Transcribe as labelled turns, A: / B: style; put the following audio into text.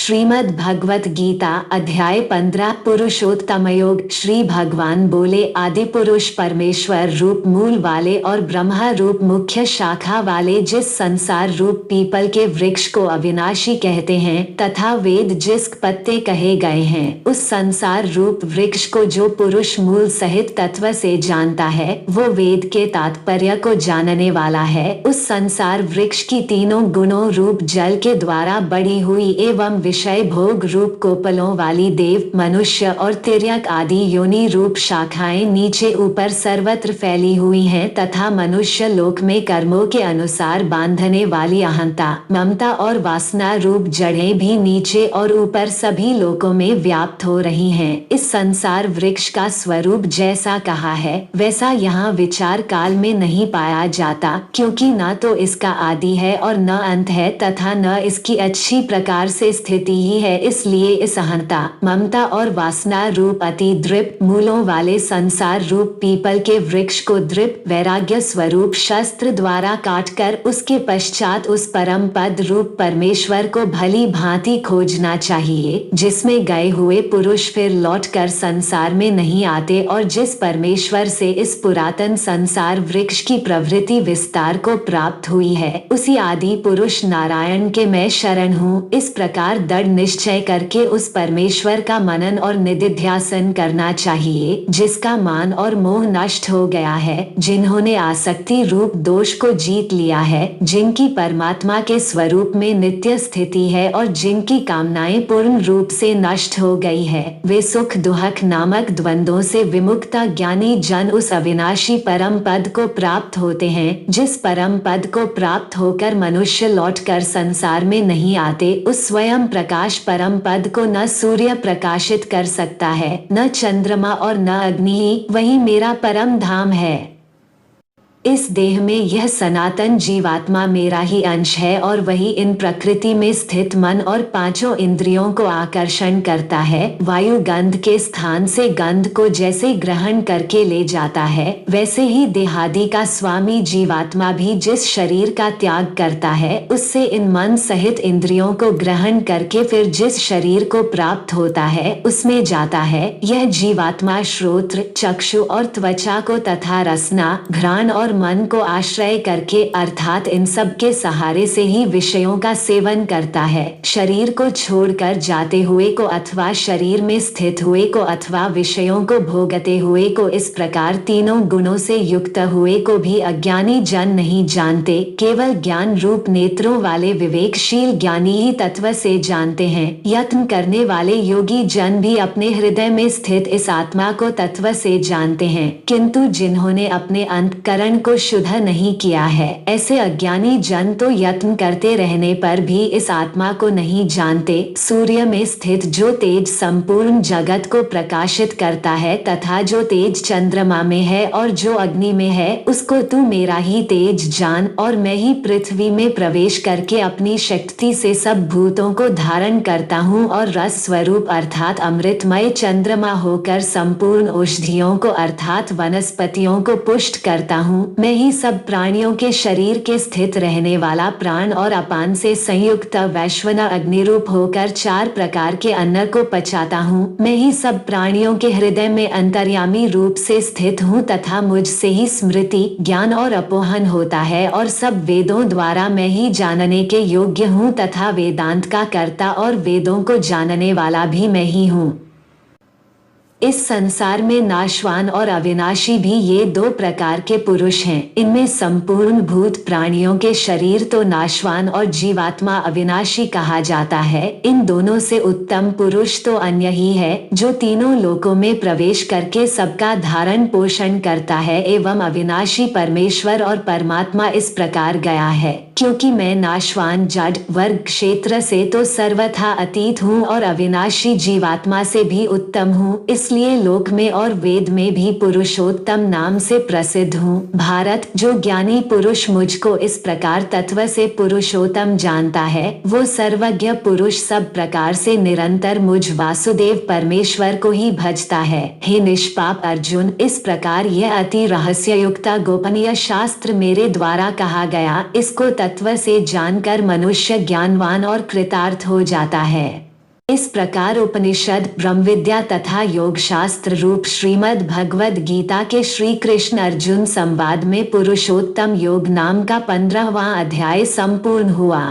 A: श्रीमद् भगवत गीता अध्याय 15 पुरुषोत्तम योग। श्री भगवान बोले, आदि पुरुष परमेश्वर रूप मूल वाले और ब्रह्मा रूप मुख्य शाखा वाले जिस संसार रूप पीपल के वृक्ष को अविनाशी कहते हैं तथा वेद जिस पत्ते कहे गए हैं, उस संसार रूप वृक्ष को जो पुरुष मूल सहित तत्व से जानता है वो वेद के तात्पर्य को जानने वाला है। उस संसार वृक्ष की तीनों गुणों रूप जल के द्वारा बढ़ी हुई एवं विषय भोग रूप कोपलों वाली देव, मनुष्य और तिर्यक आदि योनि रूप शाखाएं नीचे ऊपर सर्वत्र फैली हुई हैं तथा मनुष्य लोक में कर्मों के अनुसार बांधने वाली अहंता, ममता और वासना रूप जड़ें भी नीचे और ऊपर सभी लोकों में व्याप्त हो रही हैं। इस संसार वृक्ष का स्वरूप जैसा कहा है वैसा यहाँ विचार काल में नहीं पाया जाता, क्योंकि न तो इसका आदि है और न अंत है तथा न इसकी अच्छी प्रकार से स्थिति ही है। इसलिए इस अहंता, ममता और वासना रूप अति दृढ़ मूलों वाले संसार रूप पीपल के वृक्ष को दृढ़ वैराग्य स्वरूप शस्त्र द्वारा काटकर उसके पश्चात उस परम पद रूप परमेश्वर को भली भांति खोजना चाहिए, जिसमें गए हुए पुरुष फिर लौटकर संसार में नहीं आते और जिस परमेश्वर से इस पुरातन संसार वृक्ष की प्रवृत्ति विस्तार को प्राप्त हुई है, उसी आदि पुरुष नारायण के मैं शरण हूँ। इस प्रकार दृढ़ निश्चय करके उस परमेश्वर का मनन और निधिध्यासन करना चाहिए, जिसका मान और मोह नष्ट हो गया है, जिन्होंने आसक्ति रूप दोष को जीत लिया है, जिनकी परमात्मा के स्वरूप में नित्य स्थिति है और जिनकी कामनाएं पूर्ण रूप से नष्ट हो गई है, वे सुख दुख नामक द्वंद्वों से विमुक्त ज्ञानी जन उस अविनाशी परम पद को प्राप्त होते हैं। जिस परम पद को प्राप्त होकर मनुष्य लौटकर संसार में नहीं आते, उस स्वयं प्रकाश परम पद को न सूर्य प्रकाशित कर सकता है, न चंद्रमा और न अग्नि ही वही मेरा परम धाम है। इस देह में यह सनातन जीवात्मा मेरा ही अंश है और वही इन प्रकृति में स्थित मन और पांचों इंद्रियों को आकर्षण करता है। वायु गंध के स्थान से गंध को जैसे ग्रहण करके ले जाता है, वैसे ही देहादि का स्वामी जीवात्मा भी जिस शरीर का त्याग करता है, उससे इन मन सहित इंद्रियों को ग्रहण करके फिर जिस शरीर को प्राप्त होता है उसमें जाता है। यह जीवात्मा श्रोत्र, चक्षु और त्वचा को तथा रसना, घ्राण और मन को आश्रय करके अर्थात इन सब के सहारे से ही विषयों का सेवन करता है। शरीर को छोड़कर जाते हुए को अथवा शरीर में स्थित हुए को अथवा विषयों को भोगते हुए को, इस प्रकार तीनों गुणों से युक्त हुए को भी अज्ञानी जन नहीं जानते। केवल ज्ञान रूप नेत्रों वाले विवेकशील ज्ञानी ही तत्व से जानते हैं। यत्न करने वाले योगी जन भी अपने हृदय में स्थित इस आत्मा को तत्व से जानते हैं, किंतु जिन्होंने अपने अंतःकरण को शुद्ध नहीं किया है, ऐसे अज्ञानी जन तो यत्न करते रहने पर भी इस आत्मा को नहीं जानते। सूर्य में स्थित जो तेज संपूर्ण जगत को प्रकाशित करता है तथा जो तेज चंद्रमा में है और जो अग्नि में है, उसको तू मेरा ही तेज जान। और मैं ही पृथ्वी में प्रवेश करके अपनी शक्ति से सब भूतों को धारण करता हूँ और रस स्वरूप अर्थात अमृतमय चंद्रमा होकर संपूर्ण औषधियों को अर्थात वनस्पतियों को पुष्ट करता हूँ। मैं ही सब प्राणियों के शरीर के स्थित रहने वाला प्राण और अपान से संयुक्त वैश्वना अग्निरूप होकर चार प्रकार के अन्न को पचाता हूँ। मैं ही सब प्राणियों के हृदय में अंतर्यामी रूप से स्थित हूँ तथा मुझसे ही स्मृति, ज्ञान और अपोहन होता है और सब वेदों द्वारा मैं ही जानने के योग्य हूँ तथा वेदांत का कर्ता और वेदों को जानने वाला भी मैं ही हूँ। इस संसार में नाशवान और अविनाशी भी ये दो प्रकार के पुरुष हैं। इनमें संपूर्ण भूत प्राणियों के शरीर तो नाशवान और जीवात्मा अविनाशी कहा जाता है। इन दोनों से उत्तम पुरुष तो अन्य ही है, जो तीनों लोकों में प्रवेश करके सबका धारण पोषण करता है एवं अविनाशी परमेश्वर और परमात्मा इस प्रकार गया है। क्योंकि मैं नाशवान जड़ वर्ग क्षेत्र से तो सर्वथा अतीत हूँ और अविनाशी जीवात्मा से भी उत्तम हूँ, इसलिए लोक में और वेद में भी पुरुषोत्तम नाम से प्रसिद्ध हूँ। भारत, जो ज्ञानी पुरुष मुझको इस प्रकार तत्व से पुरुषोत्तम जानता है, वो सर्वज्ञ पुरुष सब प्रकार से निरंतर मुझ वासुदेव परमेश्वर को ही भजता है। हे निष्पाप अर्जुन, इस प्रकार यह अति रहस्ययुक्त गोपनीय शास्त्र मेरे द्वारा कहा गया, इसको तत्व से जानकर मनुष्य ज्ञानवान और कृतार्थ हो जाता है। इस प्रकार उपनिषद, ब्रह्मविद्या तथा योग शास्त्र रूप श्रीमद् भगवद गीता के श्री कृष्ण अर्जुन संवाद में पुरुषोत्तम योग नाम का 15वां अध्याय संपूर्ण हुआ।